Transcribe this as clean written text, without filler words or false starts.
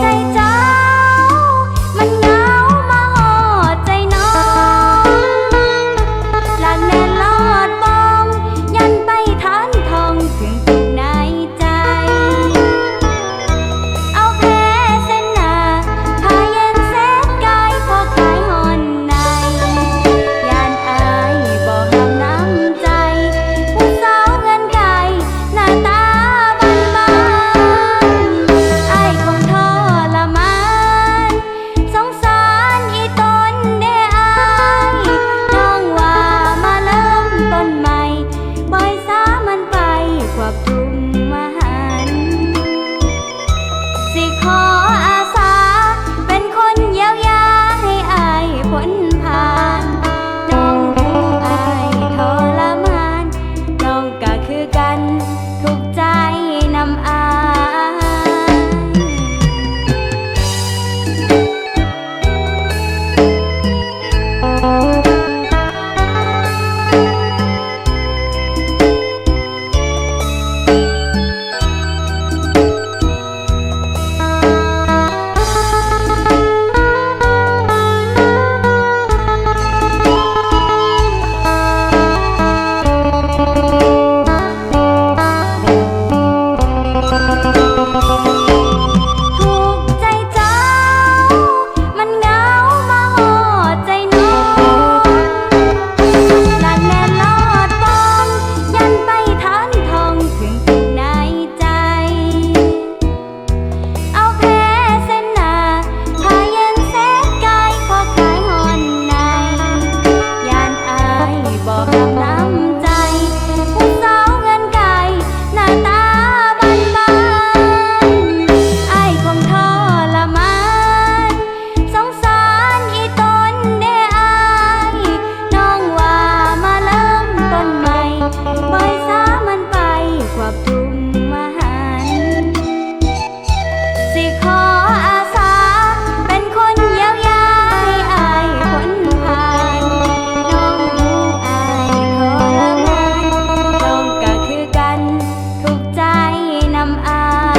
ใจเจ้ามันเหงามาหอดใจน้องหลักแน่นลอดบองยันไปทานทองถึงจุดในใจเอาแค่เส้นหน้าพาเย็นแสนกายพอกายหอนในยานอายบ่ห้ามน้ำใจผู้สาวเงินไก่หน้าตาบ้านๆอายคงทรมานสงสารอีตนเด้อายน้องว่ามาเริ่มต้นใหม่ปล่อยสามันไปควบคุมมหันต์สิขออาสาเป็นคนเยียวยาให้อายพ้นผ่านน้องรู้อายทรมานน้องก็คือกันทุกใจนำอายถูกใจเจ้ามันเหงามาหอดใจน้องหลักแน่นลอดบองยันไปทานทองถึงจุดในใจเอาแค่เส้นหน้าพาเย็นแสนกายพอกายหอนในยานอายบ่ห้ามน้ำใจผู้สาวเงินไก่หน้าตาบ้านๆอายคงทรมานสงสารอีตนเด้ออายน้องว่ามาเริ่มต้นใหม่ปล่อยสามันไปควบคุมมหันต์สิขออาสาเป็นคนเยียวยาให้อายพ้นผ่านน้องรู้อายทรมานน้องก็คือกันทุกใจนำอาย